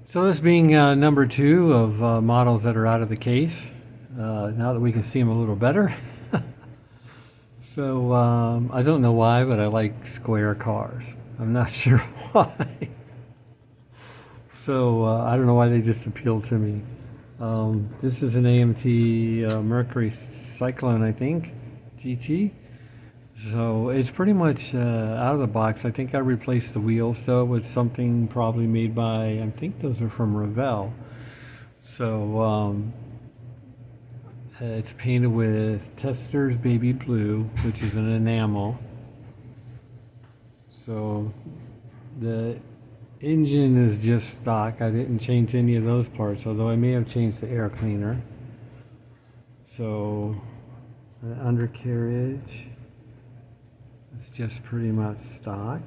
So this being number two of models that are out of the case, now that we can see them a little better. So I don't know why, but I like square cars. I'm not sure why. So I don't know why they just appeal to me. This is an AMT Mercury Cyclone, I think, GT. So it's pretty much out of the box. I think I replaced the wheels though with something probably made by, I think those are from Revell. So it's painted with Tester's Baby Blue, which is an enamel. So the engine is just stock. I didn't change any of those parts, although I may have changed the air cleaner. So the undercarriage, it's just pretty much stock.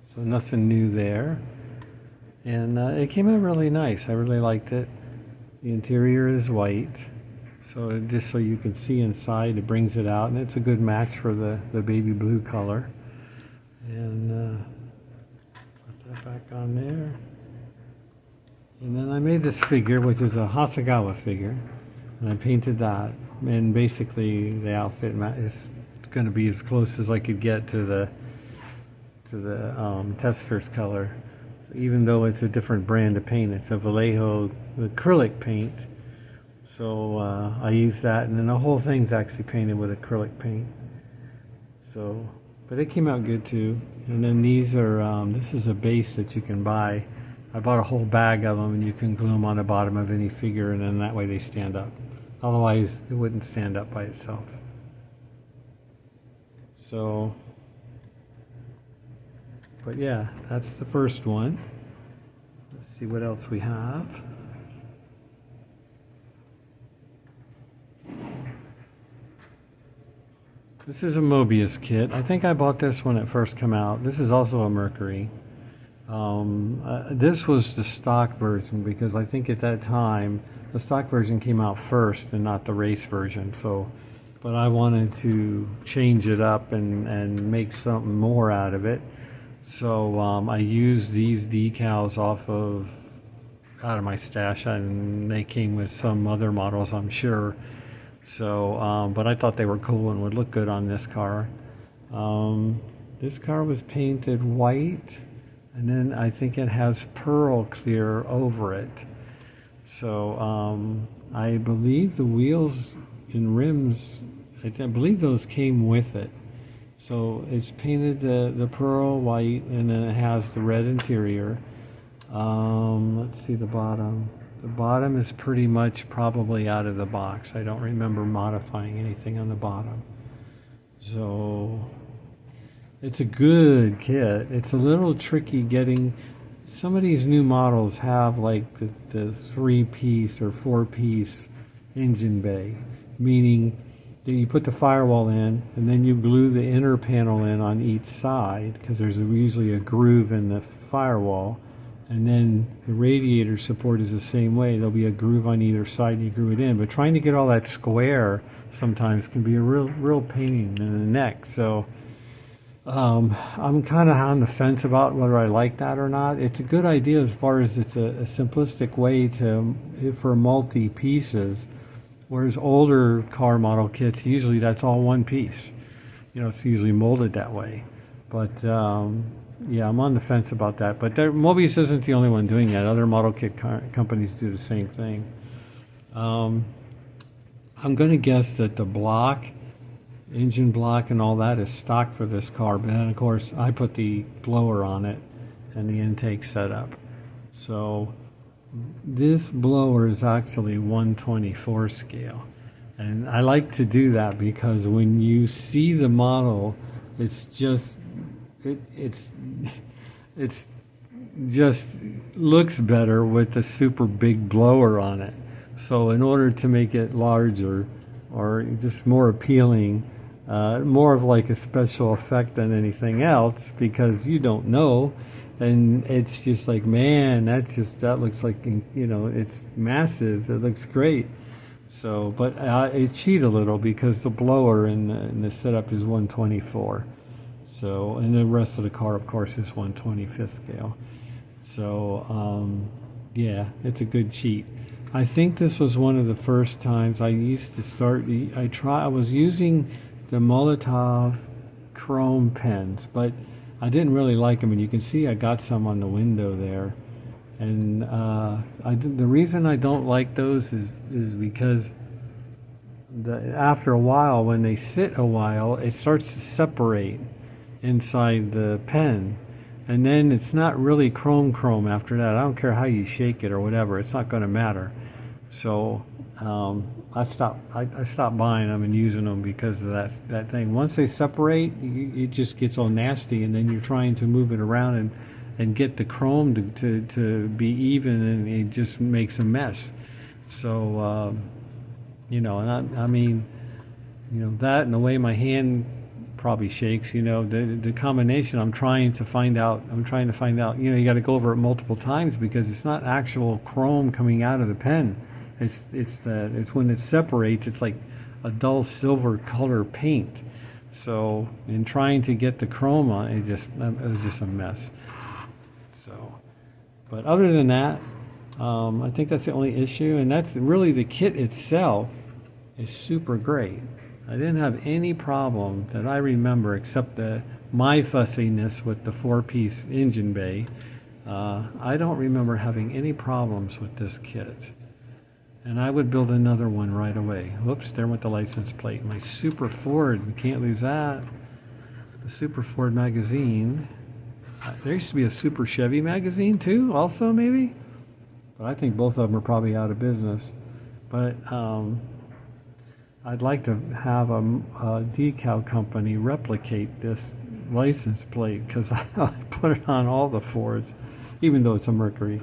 So nothing new there. And it came out really nice. I really liked it. The interior is white. So just so you can see inside, it brings it out. And it's a good match for the baby blue color. And put that back on there. And then I made this figure, which is a Hasegawa figure. And I painted that. And basically the outfit is going to be as close as I could get to the Tester's color. So even though it's a different brand of paint, it's a Vallejo acrylic paint. So I used that, and then the whole thing's actually painted with acrylic paint. So, but it came out good too. And then these are, this is a base that you can buy. I bought a whole bag of them, and you can glue them on the bottom of any figure, and then that way they stand up. Otherwise, it wouldn't stand up by itself. So, but yeah, that's the first one. Let's see what else we have. This is a Mobius kit. I think I bought this when it first came out. This is also a Mercury. This was the stock version because I think at that time the stock version came out first and not the race version. So, but I wanted to change it up and make something more out of it. So I used these decals out of my stash, and they came with some other models, I'm sure. So, but I thought they were cool and would look good on this car. This car was painted white, and then I think it has pearl clear over it. So I believe the wheels and rims, I believe those came with it. So it's painted the pearl white, and then it has the red interior. Let's see the bottom. The bottom is pretty much probably out of the box. I don't remember modifying anything on the bottom. So it's a good kit. It's a little tricky getting. Some of these new models have like the 3-piece or 4-piece engine bay, meaning that you put the firewall in and then you glue the inner panel in on each side, because there's usually a groove in the firewall, and then the radiator support is the same way. There'll be a groove on either side and you glue it in, but trying to get all that square sometimes can be a real pain in the neck. So I'm kind of on the fence about whether I like that or not. It's a good idea as far as it's a simplistic way for multi pieces, whereas older car model kits, usually that's all one piece. You know, it's usually molded that way. But yeah, I'm on the fence about that. But Mobius isn't the only one doing that. Other model kit companies do the same thing. I'm going to guess that the block, engine block and all that is stock for this car, but then of course I put the blower on it and the intake setup. So this blower is actually 1/24 scale, and I like to do that because when you see the model, it's just looks better with the super big blower on it. So in order to make it larger or just more appealing, more of like a special effect than anything else, because you don't know, and it's just like, man, that looks like, you know, it's massive, it looks great. So, but I cheat a little because the blower in the setup is 1/24. So, and the rest of the car, of course, is 1/25th scale. So, yeah, it's a good cheat. I think this was one of the first times I used to start. I was using the Molotov chrome pens, but I didn't really like them. And you can see I got some on the window there. And the reason I don't like those is because after a while, when they sit a while, it starts to separate inside the pen, and then it's not really chrome after that. I don't care how you shake it or whatever, it's not going to matter. So I stopped buying them and using them because of that thing. Once they separate, it just gets all nasty, and then you're trying to move it around and get the chrome to be even, and it just makes a mess. So and I mean, that and the way my hand probably shakes, the combination. I'm trying to find out, you got to go over it multiple times because it's not actual chrome coming out of the pen. It's when it separates, it's like a dull silver color paint. So in trying to get the chrome on, it was just a mess. So, but other than that, I think that's the only issue, and that's really the kit itself is super great. I didn't have any problem that I remember except my fussiness with the 4-piece engine bay. I don't remember having any problems with this kit. And I would build another one right away. Whoops, there went the license plate. My Super Ford, we can't lose that. The Super Ford magazine. There used to be a Super Chevy magazine too, also maybe? But I think both of them are probably out of business. But I'd like to have a decal company replicate this license plate because I put it on all the Fords, even though it's a Mercury.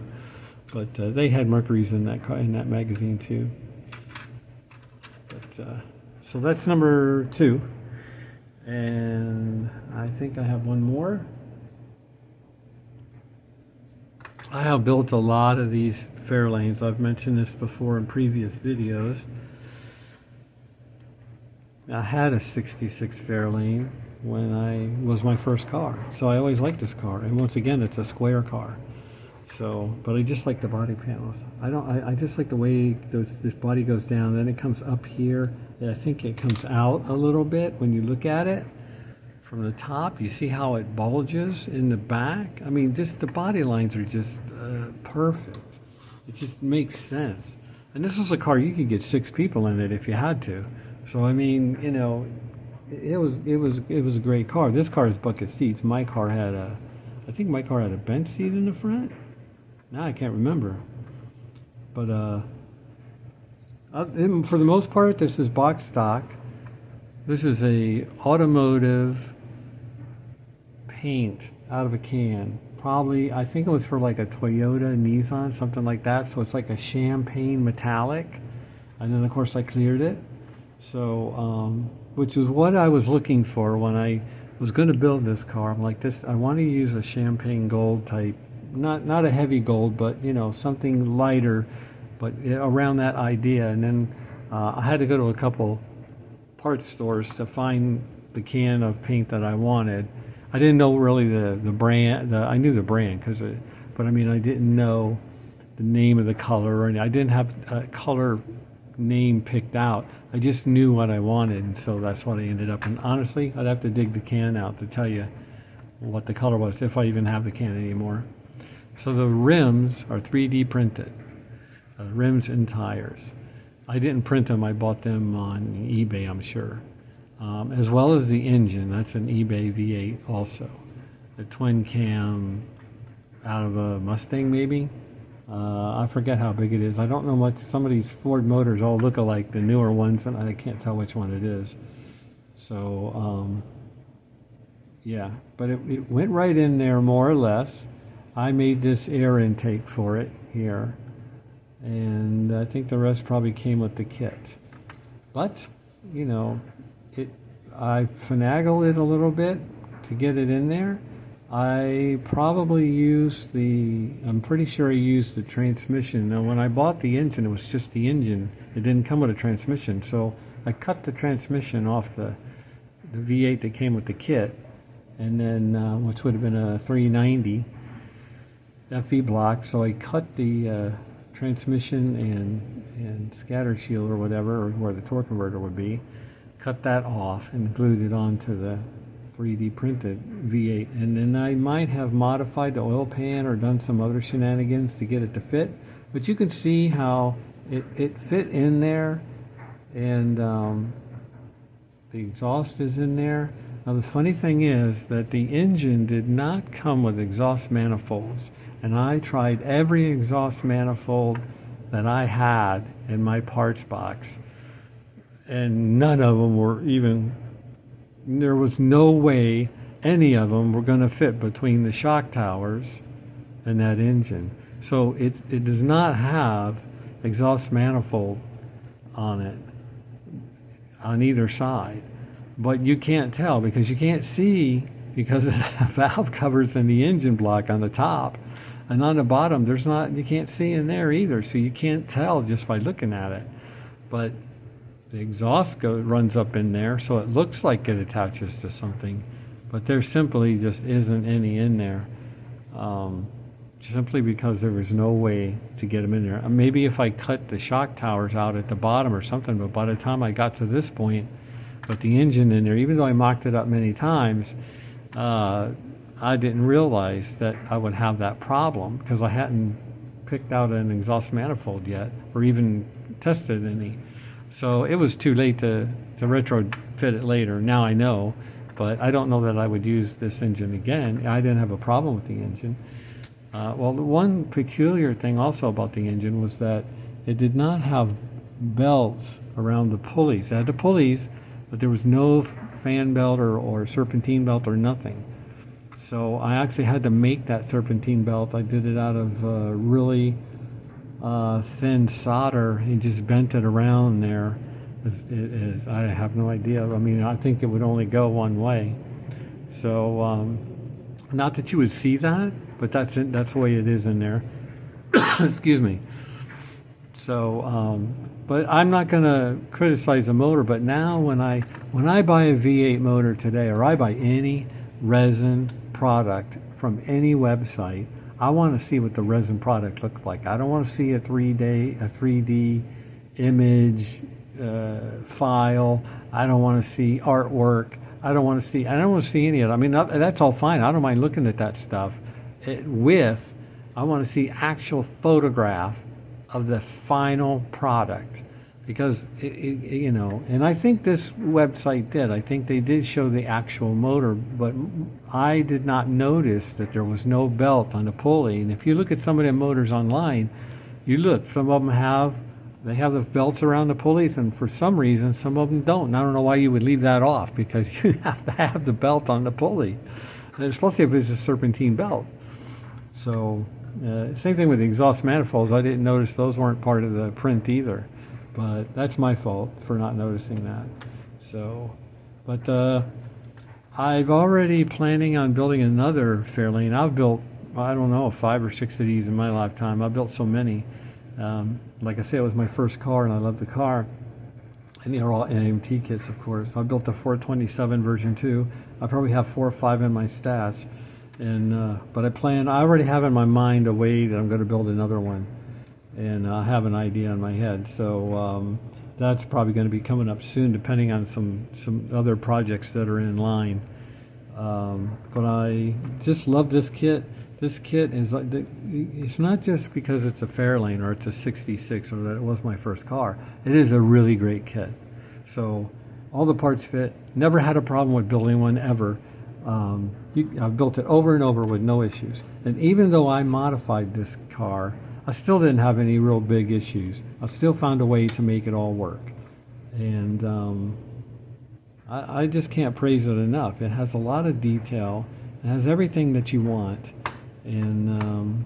But they had Mercuries in that magazine too. But so that's number 2, and I think I have one more. I have built a lot of these Fairlanes. I've mentioned this before in previous videos. I had a 66 Fairlane when I was my first car, so I always liked this car. And once again, it's a square car. So, but I just like the body panels. I just like the way this body goes down, then it comes up here. And I think it comes out a little bit when you look at it from the top. You see how it bulges in the back? I mean, just the body lines are just perfect. It just makes sense. And this is a car you could get 6 people in it if you had to. So I mean, it was a great car. This car has bucket seats. I think my car had a bench seat in the front. Now I can't remember. But for the most part, this is box stock. This is a automotive paint out of a can. Probably, I think it was for like a Toyota, Nissan, something like that. So it's like a champagne metallic. And then of course I cleared it. So, which is what I was looking for when I was going to build this car. I'm like, I want to use a champagne gold type, not a heavy gold, but something lighter, but around that idea. And then I had to go to a couple parts stores to find the can of paint that I wanted. I didn't know really the brand. I knew the brand but I mean I didn't know the name of the color, or I didn't have a color name picked out. I just knew what I wanted, and so that's what I ended up. And honestly, I'd have to dig the can out to tell you what the color was, if I even have the can anymore. So the rims are 3D printed, rims and tires. I didn't print them, I bought them on eBay, I'm sure. As well as the engine, that's an eBay V8 also. The twin cam out of a Mustang maybe. I forget how big it is. I don't know much. Some of these Ford Motors all look alike, the newer ones, and I can't tell which one it is. So, yeah, but it went right in there more or less. I made this air intake for it here, and I think the rest probably came with the kit. But, I finagled it a little bit to get it in there. I probably I'm pretty sure I used the transmission. Now when I bought the engine, it was just the engine. It didn't come with a transmission. So I cut the transmission off the V8 that came with the kit and then which would have been a 390 FE block. So I cut the transmission and scatter shield or whatever, or where the torque converter would be, cut that off and glued it onto the 3D printed V8. And then I might have modified the oil pan or done some other shenanigans to get it to fit. But you can see how it fit in there, and the exhaust is in there. Now the funny thing is that the engine did not come with exhaust manifolds. And I tried every exhaust manifold that I had in my parts box, and none of them were even, there was no way any of them were going to fit between the shock towers and that engine. So it does not have exhaust manifold on it on either side. But you can't tell because you can't see, because of the valve covers in the engine block on the top. And on the bottom, there's not, you can't see in there either, so you can't tell just by looking at it. But the exhaust runs up in there, so it looks like it attaches to something, but there simply just isn't any in there, simply because there was no way to get them in there. Maybe if I cut the shock towers out at the bottom or something, but by the time I got to this point, with the engine in there, even though I mocked it up many times, I didn't realize that I would have that problem because I hadn't picked out an exhaust manifold yet or even tested any. So it was too late to retrofit it later. Now I know, but I don't know that I would use this engine again. I didn't have a problem with the engine. Well, the one peculiar thing also about the engine was that it did not have belts around the pulleys. It had the pulleys, but there was no fan belt or serpentine belt or nothing. So I actually had to make that serpentine belt. I did it out of really thin solder and just bent it around there. I have no idea. I mean, I think it would only go one way. So, not that you would see that, but that's the way it is in there. Excuse me. So, but I'm not going to criticize the motor. But now, when I buy a V8 motor today, or I buy any resin product from any website, I want to see what the resin product looks like. I don't want to see a 3D image file. I don't want to see artwork. I don't want to see any of it. I mean, that's all fine. I don't mind looking at that stuff. I want to see actual photograph of the final product, because you know, and I think this website did. I think they did show the actual motor, but I did not notice that there was no belt on the pulley. And if you look at some of the motors online, some of them have the belts around the pulleys, and for some reason some of them don't. And I don't know why you would leave that off, because you have to have the belt on the pulley, and especially if it's a serpentine belt. So same thing with the exhaust manifolds. I didn't notice those weren't part of the print either. But that's my fault for not noticing that. So, but I've already planning on building another Fairlane. I've built, I don't know, 5 or 6 of these in my lifetime. I've built so many. Like I say, it was my first car, and I love the car. And they're all AMT kits, of course. I built the 427 version 2. I probably have 4 or 5 in my stash. And but I already have in my mind a way that I'm going to build another one. And I have an idea in my head, so that's probably going to be coming up soon, depending on some other projects that are in line. But I just love this kit. This kit is like, it's not just because it's a Fairlane or it's a 66 or that it was my first car. It is a really great kit. So all the parts fit. Never had a problem with building one ever. I've built it over and over with no issues. And even though I modified this car, I still didn't have any real big issues. I still found a way to make it all work. And I just can't praise it enough. It has a lot of detail. It has everything that you want. And,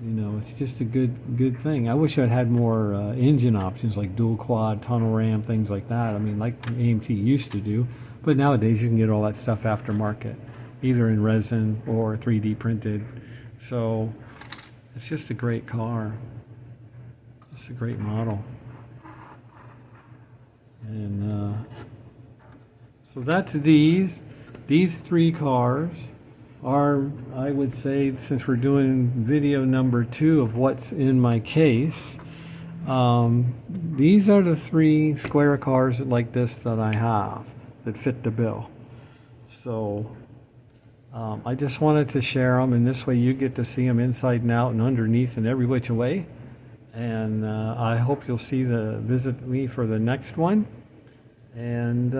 you know, it's just a good thing. I wish I'd had more engine options like dual quad, tunnel ram, things like that. I mean, like AMT used to do. But nowadays you can get all that stuff aftermarket, either in resin or 3D printed. So it's just a great car. It's a great model. And so that's these. these three cars are, I would say, since we're doing video number 2 of what's in my case, these are the 3 square cars like this that I have that fit the bill. So I just wanted to share them, and this way you get to see them inside and out and underneath and every which way. And I hope you'll visit me for the next one. And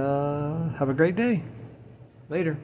have a great day. Later.